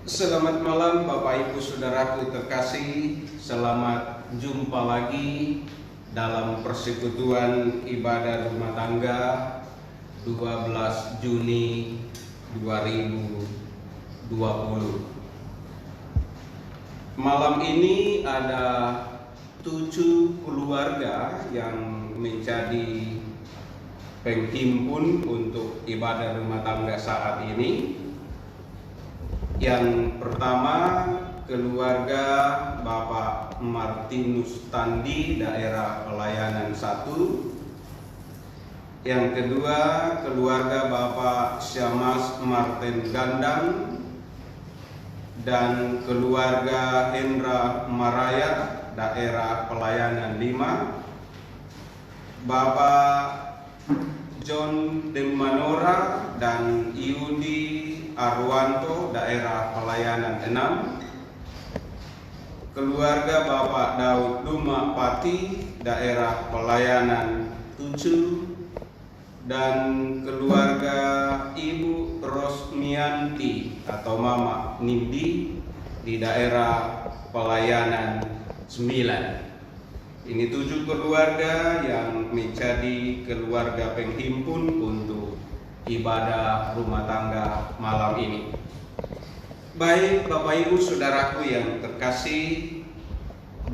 Selamat malam Bapak Ibu Saudaraku terkasih. Selamat jumpa lagi dalam persekutuan ibadah rumah tangga 12 Juni 2020. Malam ini ada 7 keluarga yang menjadi penghimpun untuk ibadah rumah tangga saat ini. Yang pertama, keluarga Bapak Martinus Tandi, daerah pelayanan 1. Yang kedua, keluarga Bapak Syamas Martin Gandang dan keluarga Hendra Maraya, daerah pelayanan 5. Bapak John Demanora dan Yudi Arwanto, daerah pelayanan 6. Keluarga Bapak Daud Duma Pati, daerah pelayanan 7. Dan keluarga Ibu Rosmianti atau Mama Nindi di daerah pelayanan 9. Ini 7 keluarga yang menjadi keluarga penghimpun untuk ibadah rumah tangga malam ini. Baik Bapak Ibu Saudaraku yang terkasih,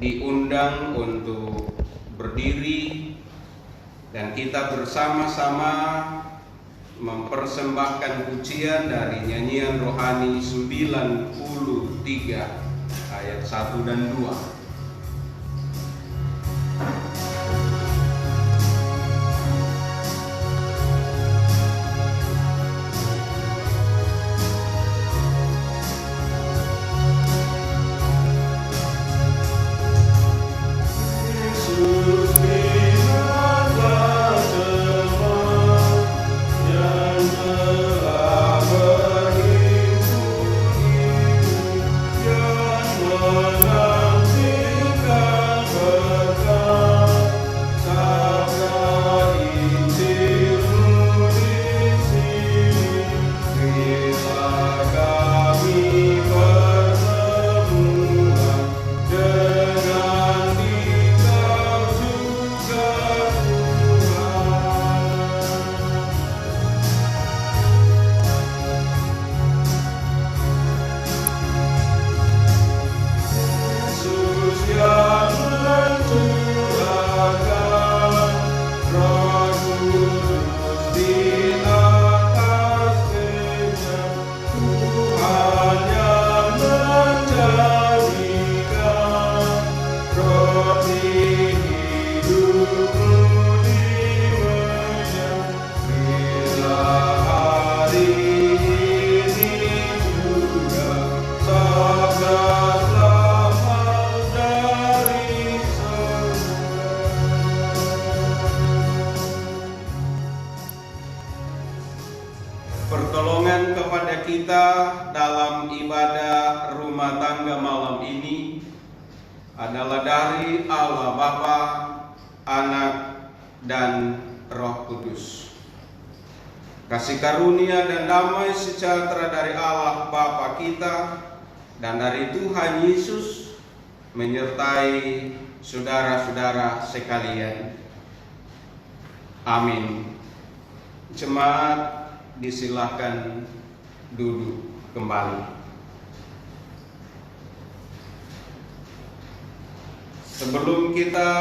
diundang untuk berdiri dan kita bersama-sama mempersembahkan pujian dari nyanyian rohani 93 ayat 1 dan 2. Pertolongan kepada kita dalam ibadah rumah tangga malam ini adalah dari Allah Bapa, Anak, dan Roh Kudus. Kasih karunia dan damai sejahtera dari Allah Bapa kita dan dari Tuhan Yesus menyertai saudara-saudara sekalian. Amin. Jemaat disilahkan duduk kembali. Sebelum kita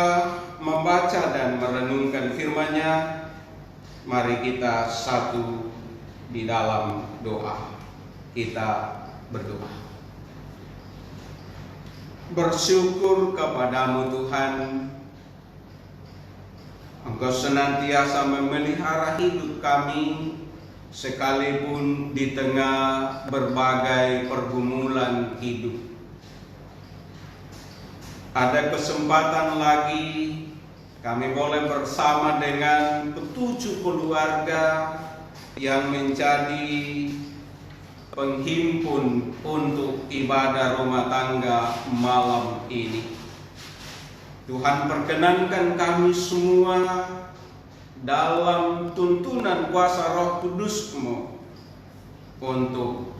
membaca dan merenungkan firman-Nya, mari kita satu di dalam doa. Kita berdoa. Bersyukur kepadamu Tuhan, Engkau senantiasa memelihara hidup kami sekalipun di tengah berbagai pergumulan hidup. Ada kesempatan lagi kami boleh bersama dengan 7 keluarga yang menjadi penghimpun untuk ibadah rumah tangga malam ini. Tuhan, perkenankan kami semua dalam tuntunan kuasa Roh Kudus-Mu untuk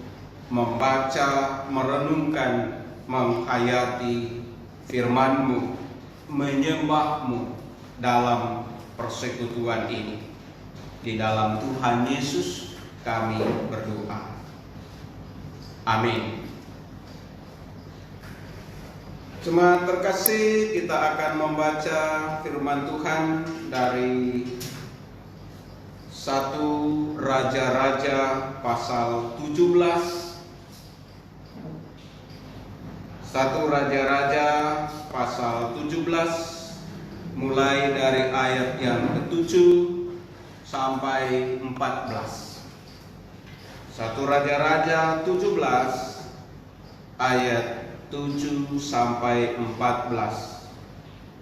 membaca, merenungkan, menghayati firman-Mu, menyembah-Mu dalam persekutuan ini. Di dalam Tuhan Yesus kami berdoa. Amin. Jemaat terkasih, kita akan membaca firman Tuhan dari 1 Raja-Raja pasal 17. 1 Raja-Raja pasal 17 mulai dari ayat yang ke-7 sampai 14. 1 Raja-Raja 17 ayat 7 sampai 14.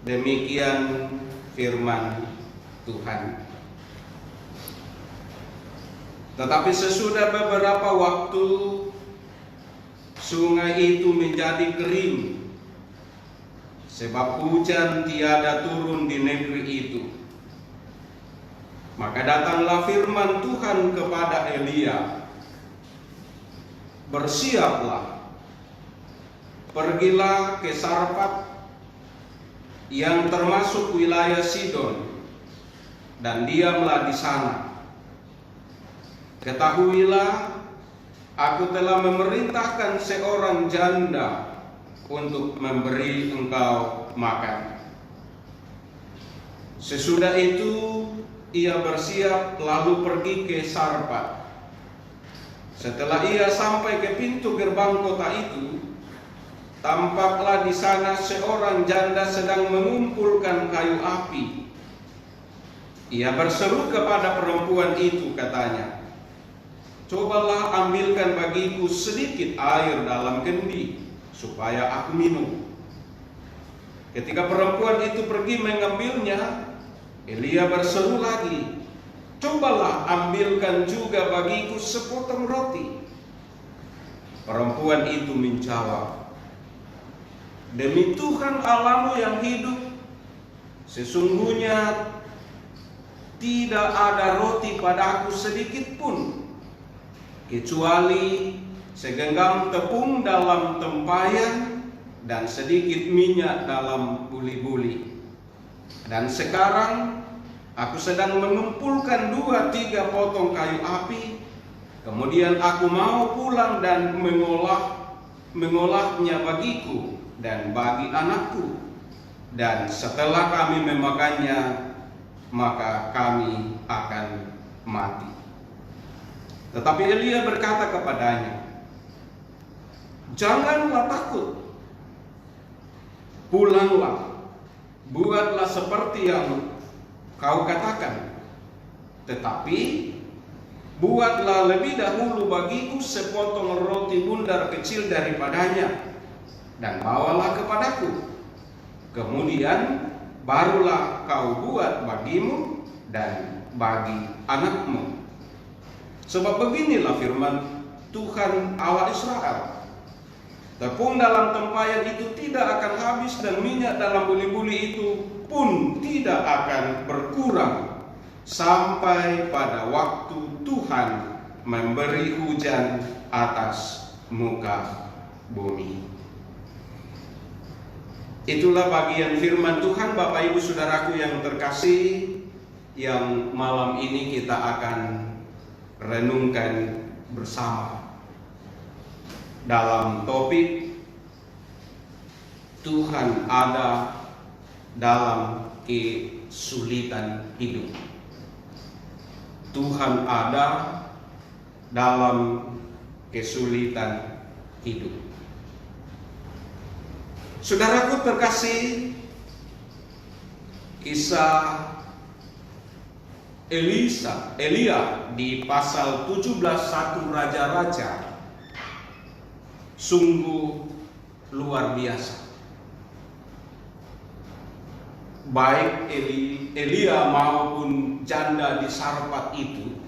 Demikian firman Tuhan. Tetapi sesudah beberapa waktu, sungai itu menjadi kering, sebab hujan tiada turun di negeri itu. Maka datanglah firman Tuhan kepada Elia, "Bersiaplah, pergilah ke Sarfat yang termasuk wilayah Sidon, dan diamlah di sana. Ketahuilah, aku telah memerintahkan seorang janda untuk memberi engkau makan." Sesudah itu ia bersiap lalu pergi ke Sarfat. Setelah ia sampai ke pintu gerbang kota itu, tampaklah di sana seorang janda sedang mengumpulkan kayu api. Ia berseru kepada perempuan itu, katanya, "Cobalah ambilkan bagiku sedikit air dalam kendi, supaya aku minum." Ketika perempuan itu pergi mengambilnya, Elia berseru lagi, "Cobalah ambilkan juga bagiku sepotong roti." Perempuan itu menjawab, "Demi Tuhan Allahmu yang hidup, sesungguhnya tidak ada roti padaku sedikit pun, kecuali segenggam tepung dalam tempayan dan sedikit minyak dalam buli-buli. Dan sekarang aku sedang mengumpulkan 2-3 potong kayu api. Kemudian aku mau pulang dan mengolahnya bagiku dan bagi anakku. Dan setelah kami memakannya, maka kami akan mati." Tetapi Elia berkata kepadanya, "Janganlah takut. Pulanglah, buatlah seperti yang kau katakan. Tetapi buatlah lebih dahulu bagiku sepotong roti bundar kecil daripadanya, dan bawalah kepadaku. Kemudian barulah kau buat bagimu dan bagi anakmu. Sebab beginilah firman Tuhan Allah Israel, tepung dalam tempayan itu tidak akan habis, dan minyak dalam buli-buli itu pun tidak akan berkurang, sampai pada waktu Tuhan memberi hujan atas muka bumi." Itulah bagian firman Tuhan, Bapak Ibu Saudaraku yang terkasih, yang malam ini kita akan renungkan bersama dalam topik Tuhan ada dalam kesulitan hidup. Tuhan ada dalam kesulitan hidup. Saudaraku terkasih, kisah Elia di pasal 17 1 Raja-Raja sungguh luar biasa. Baik Elia maupun janda di Sarfat itu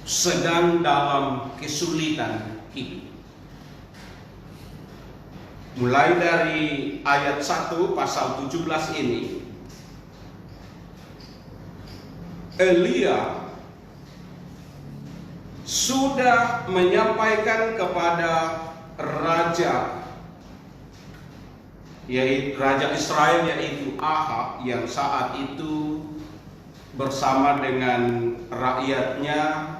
sedang dalam kesulitan hidup. Mulai dari ayat 1 pasal 17 ini, Elia sudah menyampaikan kepada raja, yaitu Raja Israel, yaitu Ahab, yang saat itu bersama dengan rakyatnya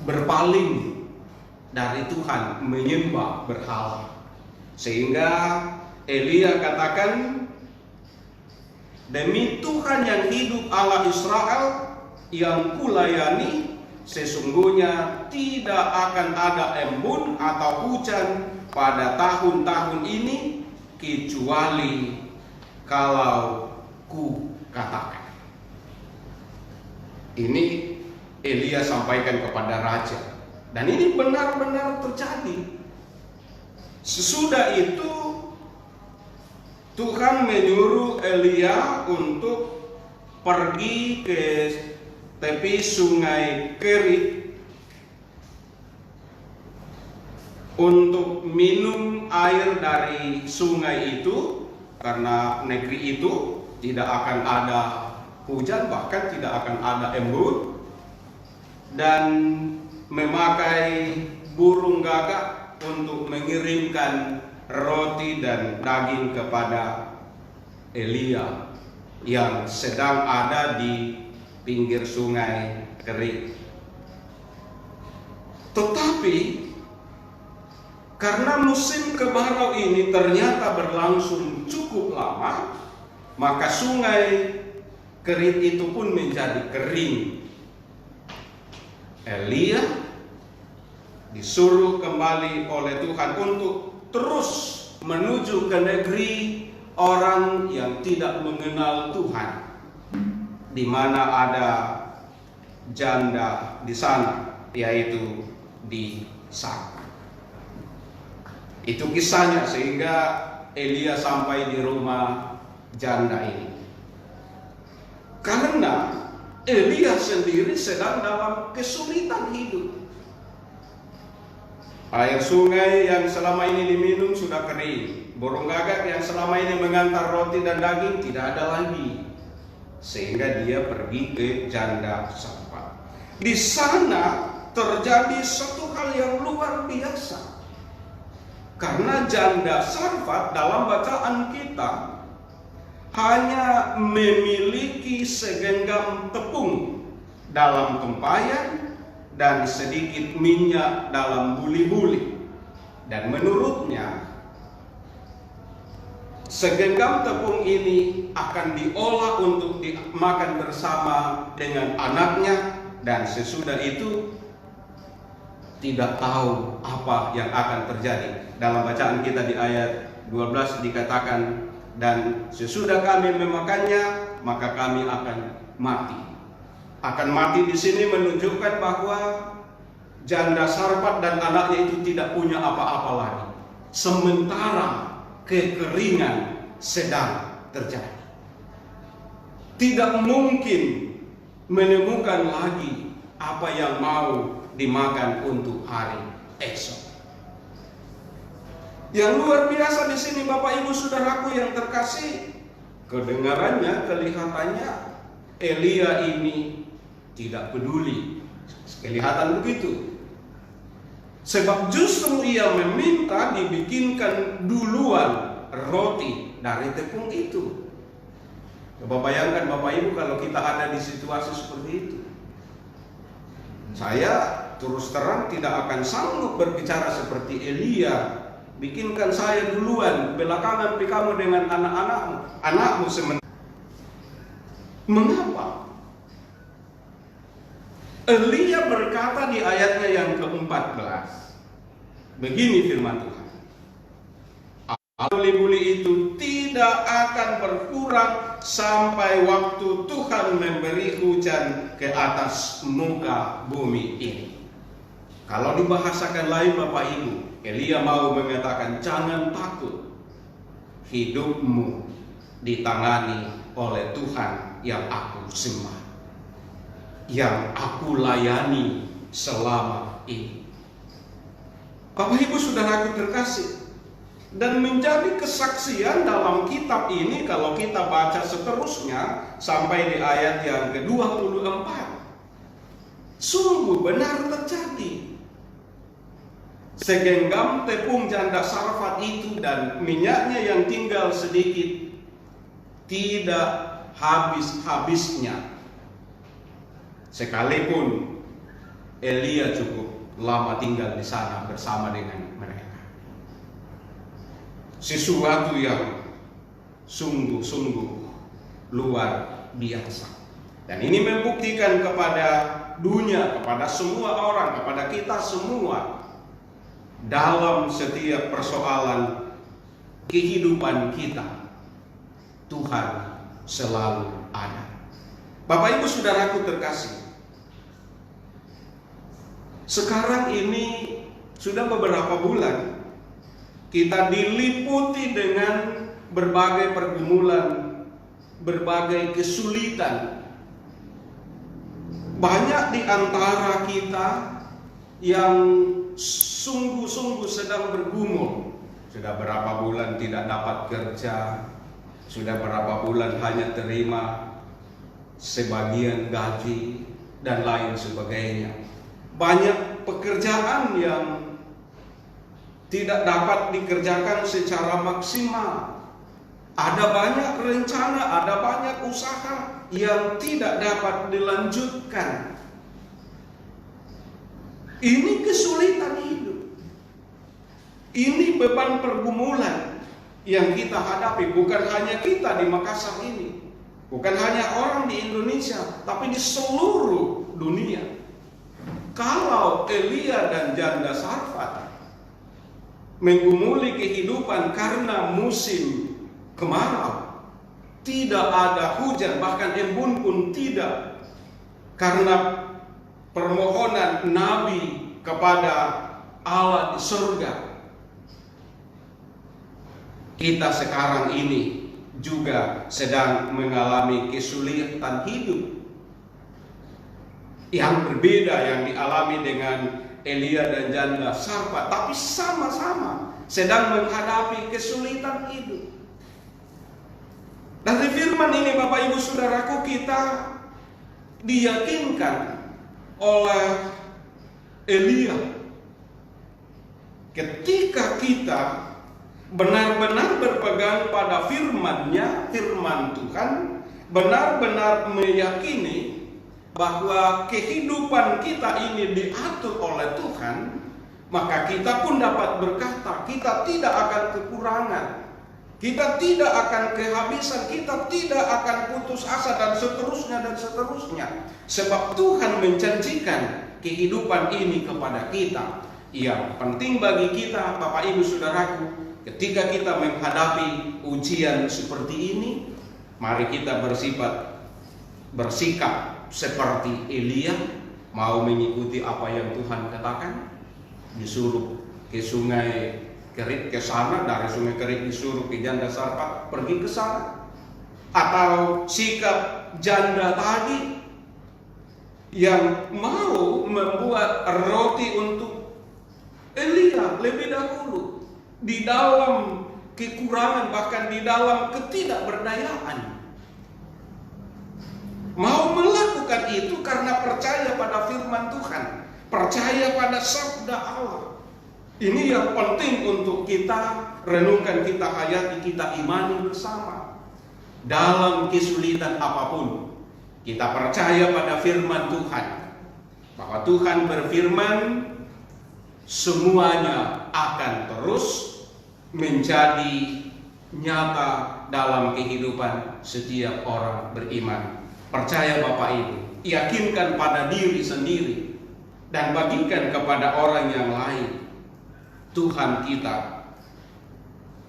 berpaling dari Tuhan, menyembah berhala. Sehingga Elia katakan, demi Tuhan yang hidup, Allah Israel yang kulayani, sesungguhnya tidak akan ada embun atau hujan pada tahun-tahun ini, kecuali kalau ku katakan. Ini Elia sampaikan kepada raja, dan ini benar-benar terjadi. Sesudah itu Tuhan menyuruh Elia untuk pergi ke tepi sungai Kerit untuk minum air dari sungai itu, karena negeri itu tidak akan ada hujan, bahkan tidak akan ada embun, dan memakai burung gagak untuk mengirimkan roti dan daging kepada Elia yang sedang ada di pinggir sungai Kerit. Tetapi karena musim kemarau ini ternyata berlangsung cukup lama, maka sungai Kerit itu pun menjadi kering. Elia disuruh kembali oleh Tuhan untuk terus menuju ke negeri orang yang tidak mengenal Tuhan, di mana ada janda di sana, yaitu di Sarfat. Itu kisahnya, sehingga Elia sampai di rumah janda ini. Karena Elia sendiri sedang dalam kesulitan hidup. Air sungai yang selama ini diminum sudah kering. Burung gagak yang selama ini mengantar roti dan daging tidak ada lagi. Sehingga dia pergi ke janda Sarfat. Di sana terjadi satu hal yang luar biasa. Karena janda Sarfat dalam bacaan kita hanya memiliki segenggam tepung dalam tempayan dan sedikit minyak dalam buli-buli. Dan menurutnya segenggam tepung ini akan diolah untuk dimakan bersama dengan anaknya, dan sesudah itu tidak tahu apa yang akan terjadi. Dalam bacaan kita di ayat 12 dikatakan, dan sesudah kami memakannya, maka kami akan mati. Akan mati di sini menunjukkan bahwa janda Sarfat dan anaknya itu tidak punya apa-apa lagi, sementara kekeringan sedang terjadi. Tidak mungkin menemukan lagi apa yang mau dimakan untuk hari esok. Yang luar biasa di sini, Bapak Ibu Saudaraku yang terkasih, kedengarannya, kelihatannya Elia ini tidak peduli. Kelihatan begitu. Sebab justru ia meminta dibikinkan duluan roti dari tepung itu. Coba bayangkan Bapak Ibu kalau kita ada di situasi seperti itu. Saya terus terang tidak akan sanggup berbicara seperti Elia. Bikinkan saya duluan, belakangan kamu dengan anakmu sementara. Mengapa? Elia berkata di ayatnya yang ke-14, begini firman Tuhan, buli-buli itu tidak akan berkurang sampai waktu Tuhan memberi hujan ke atas muka bumi ini. Kalau dibahasakan lain Bapak Ibu, Elia mau mengatakan, jangan takut, hidupmu ditangani oleh Tuhan yang aku sembah, yang aku layani selama ini. Bapak Ibu Saudaraku terkasih, dan menjadi kesaksian dalam kitab ini kalau kita baca seterusnya sampai di ayat yang ke-24. Sungguh benar terjadi. Segenggam tepung janda Sarfat itu dan minyaknya yang tinggal sedikit tidak habis-habisnya. Sekalipun Elia cukup lama tinggal di sana bersama dengan mereka. Sesuatu yang sungguh-sungguh luar biasa. Dan ini membuktikan kepada dunia, kepada semua orang, kepada kita semua, dalam setiap persoalan kehidupan kita, Tuhan selalu ada. Bapak Ibu Saudaraku terkasih, sekarang ini sudah beberapa bulan kita diliputi dengan berbagai pergumulan, berbagai kesulitan. Banyak di antara kita yang sungguh-sungguh sedang bergumul. Sudah berapa bulan tidak dapat kerja, sudah berapa bulan hanya terima sebagian gaji dan lain sebagainya. Banyak pekerjaan yang tidak dapat dikerjakan secara maksimal. Ada banyak rencana, ada banyak usaha yang tidak dapat dilanjutkan. Ini kesulitan hidup. Ini beban pergumulan yang kita hadapi. Bukan hanya kita di Makassar ini, bukan hanya orang di Indonesia, tapi di seluruh dunia. Kalau Elia dan janda Sarfat menggumuli kehidupan karena musim kemarau, tidak ada hujan, bahkan embun pun tidak, karena permohonan Nabi kepada Allah di surga. Kita sekarang ini juga sedang mengalami kesulitan hidup yang berbeda yang dialami dengan Elia dan janda Sarfat, tapi sama-sama sedang menghadapi kesulitan hidup. Dari firman ini Bapak Ibu Saudaraku, kita diyakinkan oleh Elia, ketika kita benar-benar berpegang pada firman-Nya, firman Tuhan, benar-benar meyakini bahwa kehidupan kita ini diatur oleh Tuhan, maka kita pun dapat berkata, kita tidak akan kekurangan, kita tidak akan kehabisan, kita tidak akan putus asa, dan seterusnya dan seterusnya. Sebab Tuhan menjanjikan kehidupan ini kepada kita. Yang penting bagi kita, Bapak Ibu Saudaraku, ketika kita menghadapi ujian seperti ini, mari kita bersikap seperti Elia, mau mengikuti apa yang Tuhan katakan. Disuruh ke sungai Kerit ke sana, dari sungai Kerit disuruh ke janda Sarfat pergi ke sana. Atau sikap janda tadi yang mau membuat roti untuk Elia lebih dahulu, di dalam kekurangan, bahkan di dalam ketidakberdayaan. Mau melakukan itu karena percaya pada firman Tuhan, percaya pada sabda Allah. Ini yang penting untuk kita renungkan, kita hayati, kita imani bersama. Dalam kesulitan apapun, kita percaya pada firman Tuhan, bahwa Tuhan berfirman semuanya akan terus menjadi nyata dalam kehidupan setiap orang beriman. Percaya Bapak Ibu, yakinkan pada diri sendiri dan bagikan kepada orang yang lain. Tuhan kita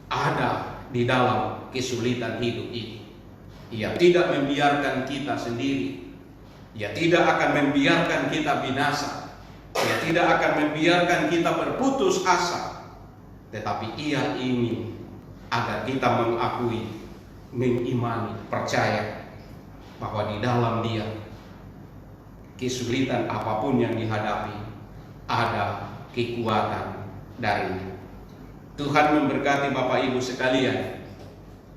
ada di dalam kesulitan hidup ini. Ia tidak membiarkan kita sendiri. Ia tidak akan membiarkan kita binasa. Ia tidak akan membiarkan kita berputus asa. Tetapi Ia ingin agar kita mengakui, mengimani, percaya bahwa di dalam Dia, kesulitan apapun yang dihadapi, ada kekuatan darinya. Tuhan memberkati Bapak Ibu sekalian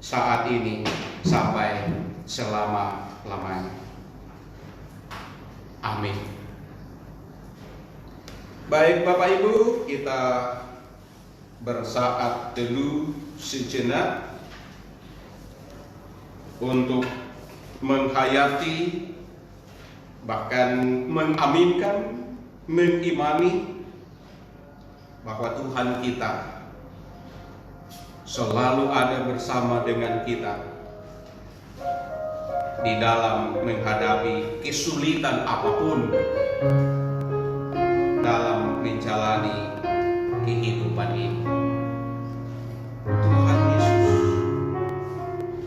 saat ini sampai selama-lamanya. Amin. Baik Bapak Ibu, kita bersaat teduh sejenak untuk menghayati, bahkan mengaminkan, mengimani bahwa Tuhan kita selalu ada bersama dengan kita di dalam menghadapi kesulitan apapun dalam menjalani kehidupan ini. Tuhan Yesus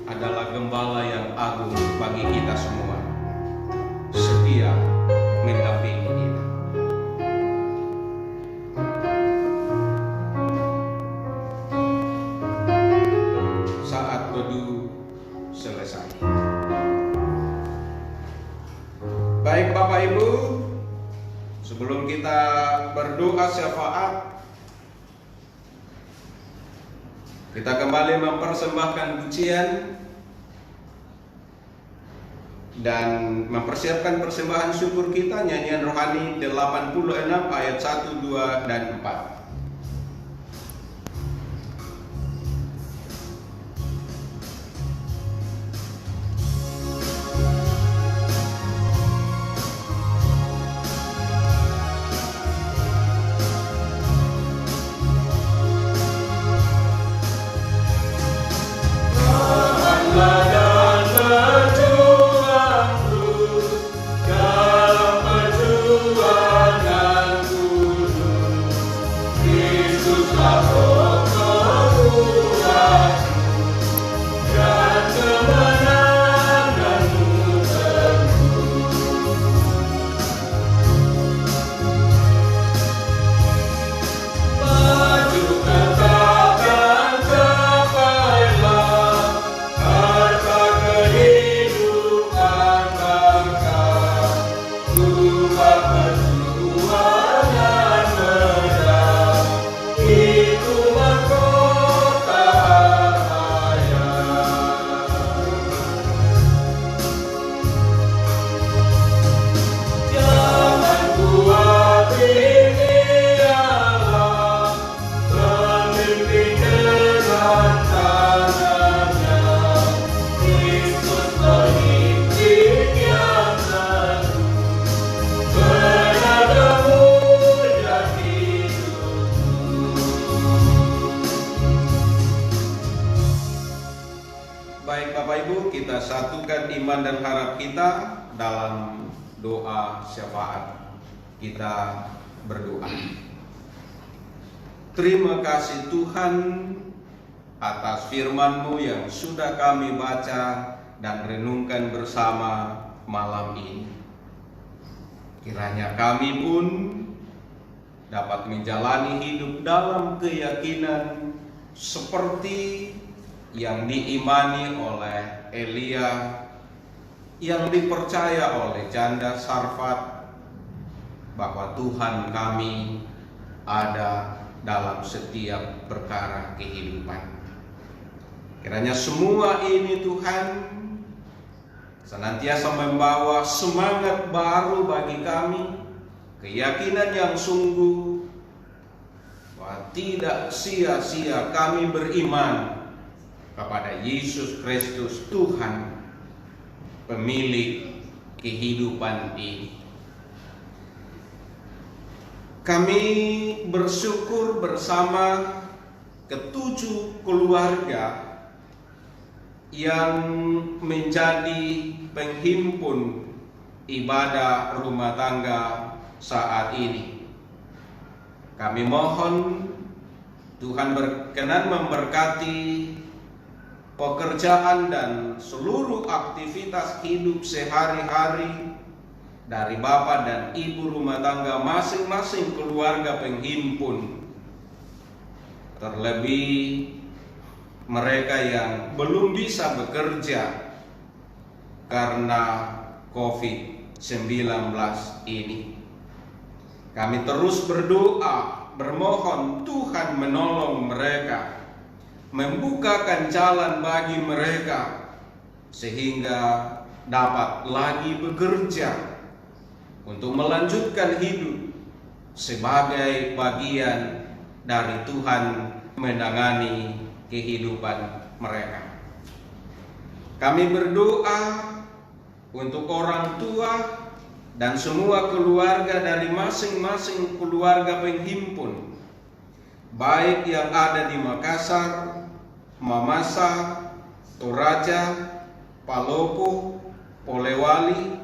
adalah gembala yang agung bagi kita semua, setia mendampingi kita. Saat teduh selesai. Baik Bapak Ibu, sebelum kita berdoa syafaat, kita kembali mempersembahkan pujian dan mempersiapkan persembahan syukur kita, nyanyian rohani 86 ayat 1, 2, dan 4. Baik Bapak Ibu, kita satukan iman dan harap kita dalam doa syafaat. Kita berdoa. Terima kasih Tuhan atas firman-Mu yang sudah kami baca dan renungkan bersama malam ini. Kiranya kami pun dapat menjalani hidup dalam keyakinan seperti yang diimani oleh Elia, yang dipercaya oleh janda Sarfat, bahwa Tuhan kami ada dalam setiap perkara kehidupan. Kiranya semua ini Tuhan senantiasa membawa semangat baru bagi kami, keyakinan yang sungguh bahwa tidak sia-sia kami beriman kepada Yesus Kristus Tuhan, pemilik kehidupan ini. Kami bersyukur bersama ketujuh keluarga yang menjadi penghimpun ibadah rumah tangga saat ini. Kami mohon Tuhan berkenan memberkati pekerjaan dan seluruh aktivitas hidup sehari-hari dari Bapak dan Ibu rumah tangga masing-masing keluarga penghimpun, terlebih mereka yang belum bisa bekerja karena COVID-19 ini. Kami terus berdoa, bermohon Tuhan menolong mereka, membukakan jalan bagi mereka sehingga dapat lagi bekerja untuk melanjutkan hidup sebagai bagian dari Tuhan menangani kehidupan mereka. Kami berdoa untuk orang tua dan semua keluarga dari masing-masing keluarga penghimpun, baik yang ada di Makassar, Mamasa, Toraja, Palopo, Polewali,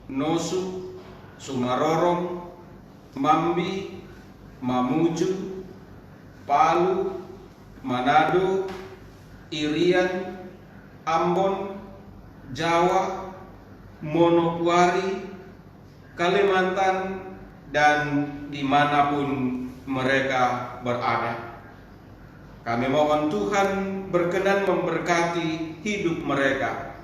Nosu, Sumarorong, Mambi, Mamuju, Palu, Manado, Irian, Ambon, Jawa, Manokwari, Kalimantan, dan dimanapun mereka berada. Kami mohon Tuhan berkenan memberkati hidup mereka,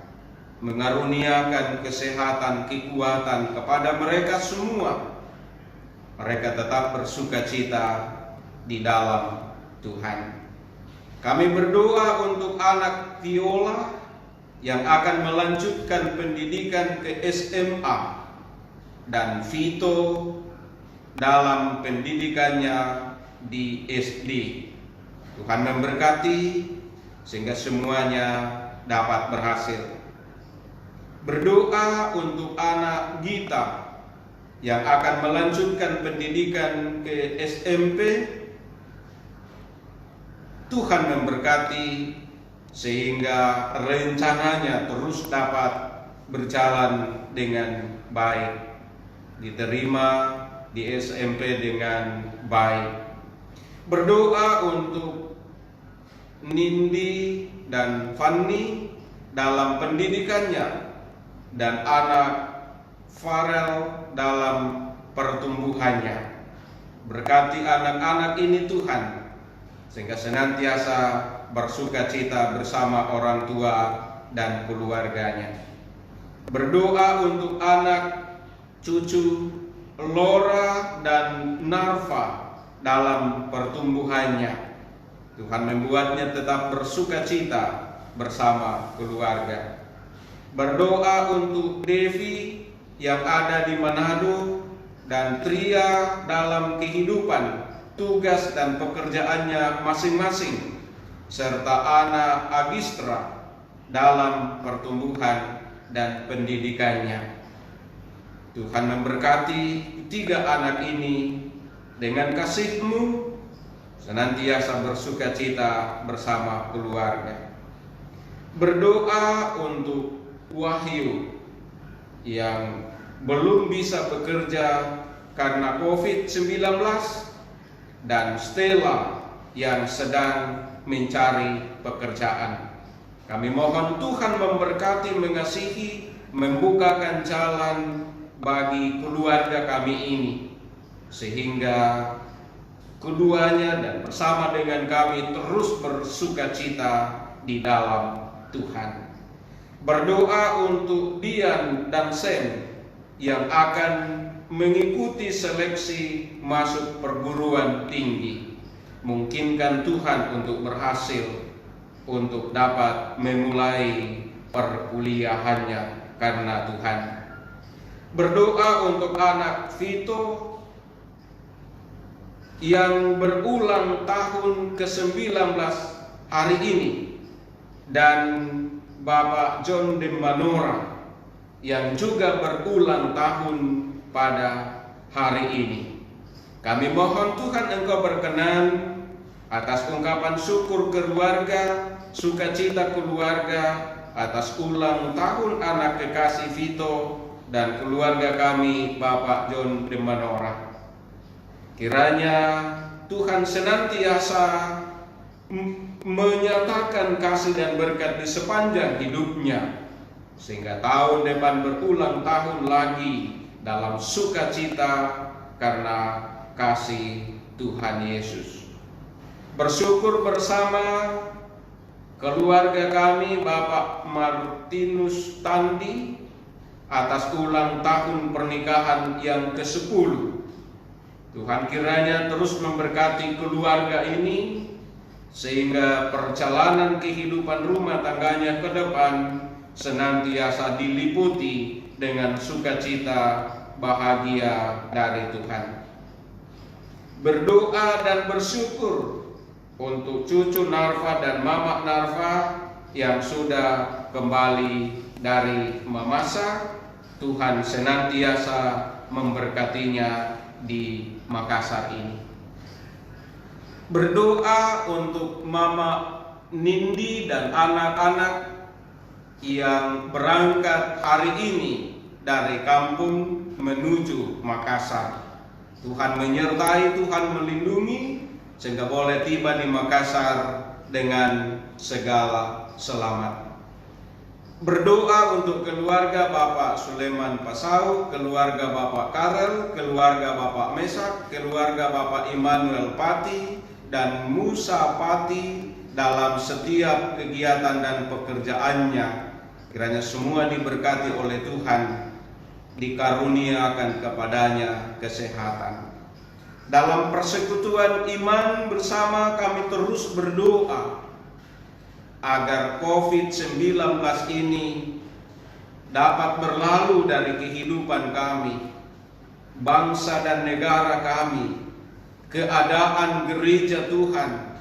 mengaruniakan kesehatan, kekuatan kepada mereka semua. Mereka tetap bersukacita di dalam Tuhan. Kami berdoa untuk anak Viola yang akan melanjutkan pendidikan ke SMA dan Vito dalam pendidikannya di SD. Tuhan memberkati sehingga semuanya dapat berhasil. Berdoa untuk anak Gita yang akan melanjutkan pendidikan ke SMP. Tuhan memberkati sehingga rencananya terus dapat berjalan dengan baik, diterima di SMP dengan baik. Berdoa untuk Nindi dan Fanny dalam pendidikannya dan anak Farel dalam pertumbuhannya. Berkati anak-anak ini Tuhan, sehingga senantiasa bersukacita bersama orang tua dan keluarganya. Berdoa untuk anak cucu Laura dan Narva dalam pertumbuhannya. Tuhan membuatnya tetap bersukacita bersama keluarga. Berdoa untuk Devi yang ada di Manado dan Tria dalam kehidupan, tugas dan pekerjaannya masing-masing, serta anak Agistra dalam pertumbuhan dan pendidikannya. Tuhan memberkati tiga anak ini dengan kasih-Mu, senantiasa bersukacita bersama keluarga. Berdoa untuk Wahyu yang belum bisa bekerja karena COVID-19 dan Stella yang sedang mencari pekerjaan. Kami mohon Tuhan memberkati, mengasihi, membukakan jalan bagi keluarga kami ini, sehingga keduanya dan bersama dengan kami terus bersukacita di dalam Tuhan. Berdoa untuk Dian dan Sen yang akan mengikuti seleksi masuk perguruan tinggi. Mungkinkan Tuhan untuk berhasil, untuk dapat memulai perkuliahannya karena Tuhan. Berdoa untuk anak Vito yang berulang tahun ke-19 hari ini, dan Bapak John de Manora yang juga berulang tahun pada hari ini. Kami mohon Tuhan Engkau berkenan atas ungkapan syukur keluarga, sukacita keluarga atas ulang tahun anak kekasih Vito dan keluarga kami Bapak John de Manora. Kiranya Tuhan senantiasa menyatakan kasih dan berkat di sepanjang hidupnya, sehingga tahun depan berulang tahun lagi dalam sukacita karena kasih Tuhan Yesus. Bersyukur bersama keluarga kami Bapak Martinus Tandi atas ulang tahun pernikahan yang ke-10. Tuhan kiranya terus memberkati keluarga ini, sehingga perjalanan kehidupan rumah tangganya ke depan senantiasa diliputi dengan sukacita bahagia dari Tuhan. berdoa dan bersyukur untuk cucu Narfa dan Mama Narfa yang sudah kembali dari Mamasa. Tuhan senantiasa memberkatinya di Makassar ini. Berdoa untuk Mama Nindi dan anak-anak yang berangkat hari ini dari kampung menuju Makassar. Tuhan menyertai, Tuhan melindungi, sehingga boleh tiba di Makassar dengan segala selamat. Berdoa untuk keluarga Bapak Suleman Pasau, keluarga Bapak Karel, keluarga Bapak Mesak, keluarga Bapak Immanuel Pati dan Musa Pati dalam setiap kegiatan dan pekerjaannya. Kiranya semua diberkati oleh Tuhan, dikaruniakan kepadanya kesehatan. Dalam persekutuan iman bersama kami terus berdoa agar COVID-19 ini dapat berlalu dari kehidupan kami, bangsa dan negara kami, keadaan gereja Tuhan,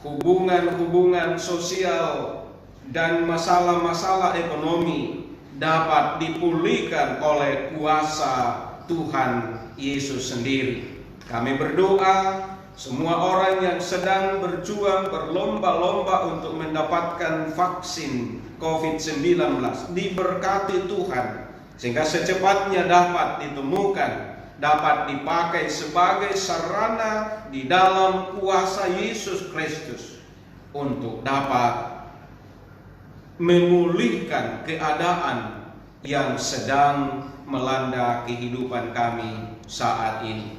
hubungan-hubungan sosial dan masalah-masalah ekonomi dapat dipulihkan oleh kuasa Tuhan Yesus sendiri. Kami berdoa semua orang yang sedang berjuang berlomba-lomba untuk mendapatkan vaksin COVID-19 diberkati Tuhan, sehingga secepatnya dapat ditemukan, dapat dipakai sebagai sarana di dalam kuasa Yesus Kristus untuk dapat memulihkan keadaan yang sedang melanda kehidupan kami saat ini.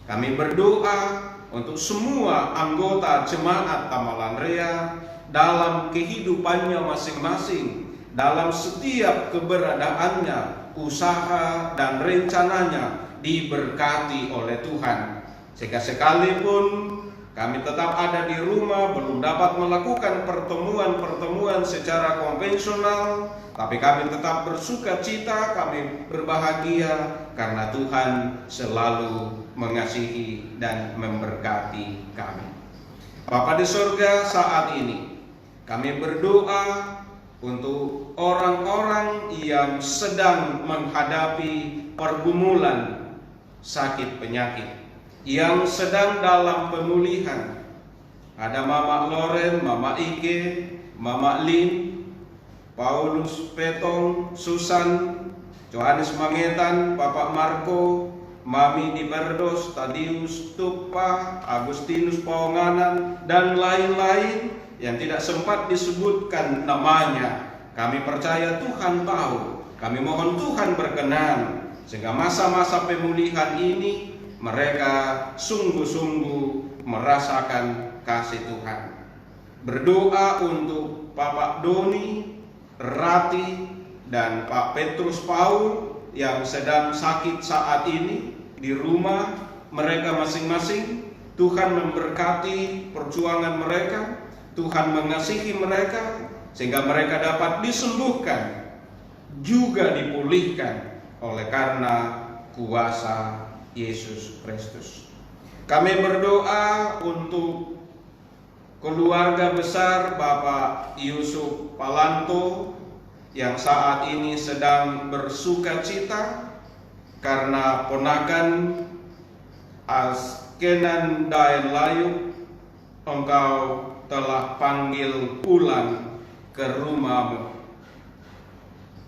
Kami berdoa untuk semua anggota jemaat Tamalan Rea dalam kehidupannya masing-masing, dalam setiap keberadaannya, usaha dan rencananya diberkati oleh Tuhan, sehingga sekalipun kami tetap ada di rumah, belum dapat melakukan pertemuan-pertemuan secara konvensional, tapi kami tetap bersuka cita, kami berbahagia karena Tuhan selalu mengasihi dan memberkati kami. Bapa di surga, saat ini kami berdoa untuk orang-orang yang sedang menghadapi pergumulan sakit penyakit, yang sedang dalam pemulihan. Ada Mama Loren, Mama Ike, Mama Lin, Paulus Petong, Susan, Johannes Mangetan, Bapak Marco, Mami Diberdos, Tadius Tupa, Agustinus Paonganan, dan lain-lain yang tidak sempat disebutkan namanya. Kami percaya Tuhan tahu. Kami mohon Tuhan berkenan, sehingga masa-masa pemulihan ini mereka sungguh-sungguh merasakan kasih Tuhan. Berdoa untuk Bapak Doni, Rati, dan Pak Petrus Paul yang sedang sakit saat ini di rumah mereka masing-masing. Tuhan memberkati perjuangan mereka, Tuhan mengasihi mereka, sehingga mereka dapat disembuhkan, juga dipulihkan oleh karena kuasa Yesus Kristus. Kami berdoa untuk keluarga besar Bapak Yusuf Palanto yang saat ini sedang bersuka cita karena ponakan Askenan Daen Layu engkau telah panggil pulang ke rumahmu.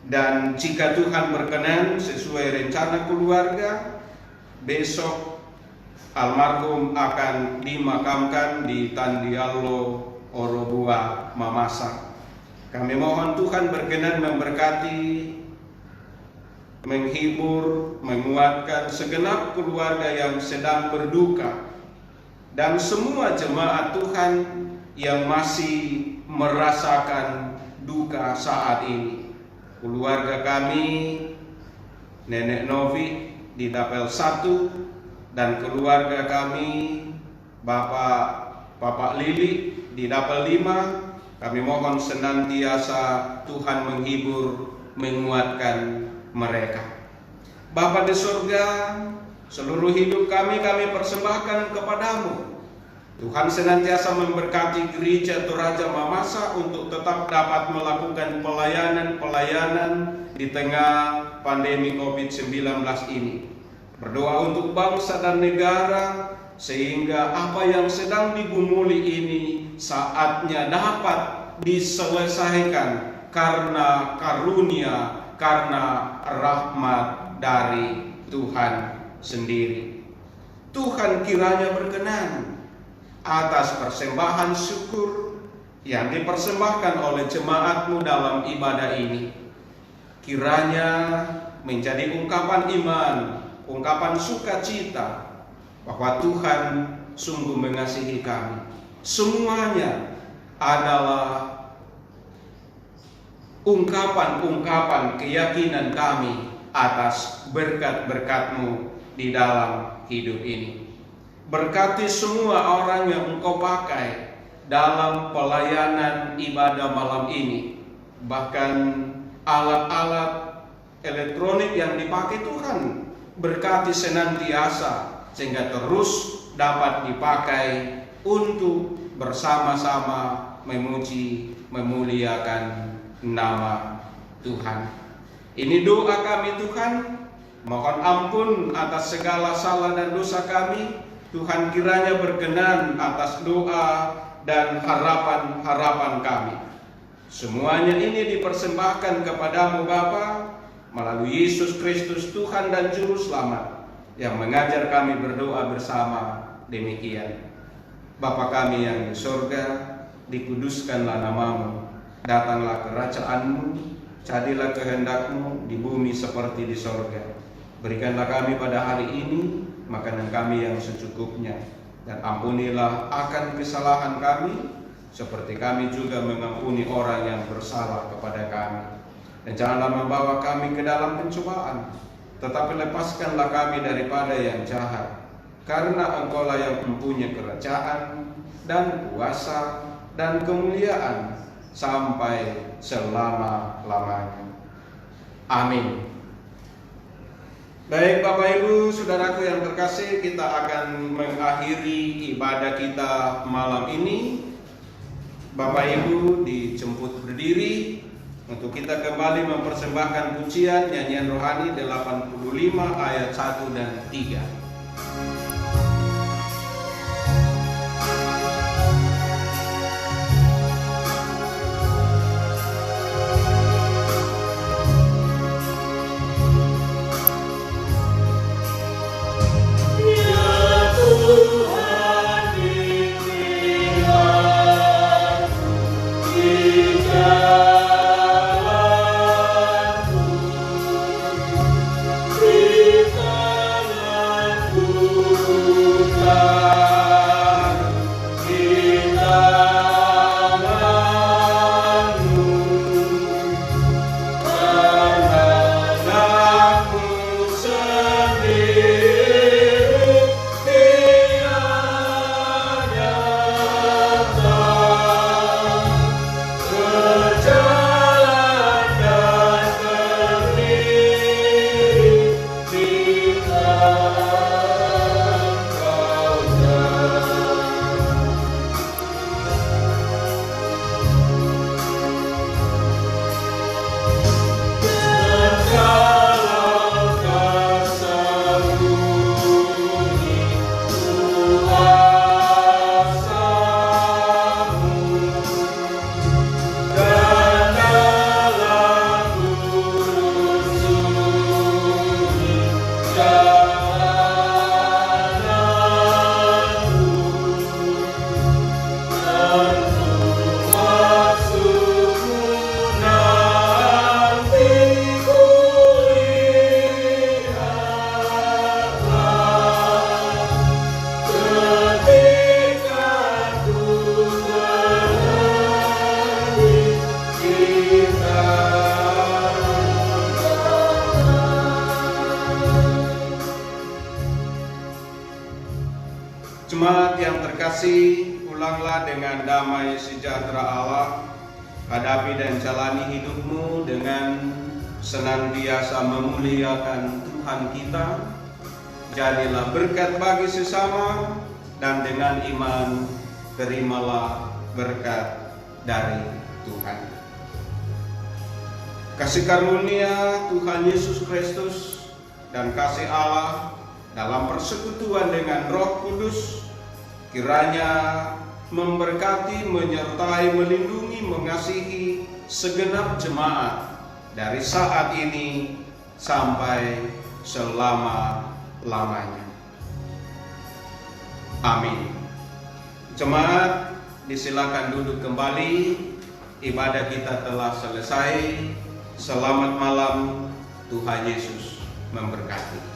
Dan jika Tuhan berkenan sesuai rencana keluarga, besok almarhum akan dimakamkan di Tandiallo Orobua, Mamasa. Kami mohon Tuhan berkenan memberkati, menghibur, menguatkan segenap keluarga yang sedang berduka, dan semua jemaat Tuhan yang masih merasakan duka saat ini. Keluarga kami, Nenek Novi di Dapel 1, dan keluarga kami Bapak Lili di Dapel 5, kami mohon senantiasa Tuhan menghibur, menguatkan mereka. Bapa di surga, Seluruh hidup kami persembahkan kepadamu. Tuhan senantiasa memberkati gereja Toraja Mamasa untuk tetap dapat melakukan pelayanan di tengah pandemi COVID-19 ini. Berdoa untuk bangsa dan negara, sehingga apa yang sedang digumuli ini saatnya dapat diselesaikan karena karunia, karena rahmat dari Tuhan sendiri. Tuhan kiranya berkenan atas persembahan syukur yang dipersembahkan oleh jemaatmu dalam ibadah ini. Kiranya menjadi ungkapan iman, ungkapan sukacita bahwa Tuhan sungguh mengasihi kami. Semuanya adalah ungkapan-ungkapan keyakinan kami atas berkat-berkat-Mu di dalam hidup ini. Berkati semua orang yang Engkau pakai dalam pelayanan ibadah malam ini. Bahkan alat-alat elektronik yang dipakai Tuhan, berkati senantiasa sehingga terus dapat dipakai untuk bersama-sama memuji, memuliakan nama Tuhan. Ini doa kami Tuhan. Mohon ampun atas segala salah dan dosa kami. Tuhan kiranya berkenan atas doa dan harapan-harapan kami. Semuanya ini dipersembahkan kepadamu Bapa melalui Yesus Kristus Tuhan dan Juru Selamat yang mengajar kami berdoa bersama demikian. Bapa kami yang di surga, dikuduskanlah namamu, datanglah kerajaan-Mu, jadilah kehendak-Mu di bumi seperti di surga. Berikanlah kami pada hari ini makanan kami yang secukupnya, dan ampunilah akan kesalahan kami seperti kami juga mengampuni orang yang bersalah kepada kami. Dan janganlah membawa kami ke dalam pencobaan, tetapi lepaskanlah kami daripada yang jahat, karena Engkau-lah yang mempunyai kerajaan dan kuasa dan kemuliaan sampai selama-lamanya. Amin. Baik Bapak Ibu, Saudaraku yang terkasih, kita akan mengakhiri ibadah kita malam ini. Bapak Ibu dijemput berdiri untuk kita kembali mempersembahkan pujian nyanyian rohani 85 ayat 1 dan 3. Jemaat yang terkasih, pulanglah dengan damai sejahtera Allah. Hadapi dan jalani hidupmu dengan senantiasa memuliakan Tuhan kita, jadilah berkat bagi sesama, dan dengan iman terimalah berkat dari Tuhan. Kasih karunia Tuhan Yesus Kristus dan kasih Allah dalam persekutuan dengan Roh Kudus kiranya memberkati, menyertai, melindungi, mengasihi segenap jemaat dari saat ini sampai selama-lamanya. Amin. Jemaat, disilakan duduk kembali. Ibadah kita telah selesai. Selamat malam. Tuhan Yesus memberkati.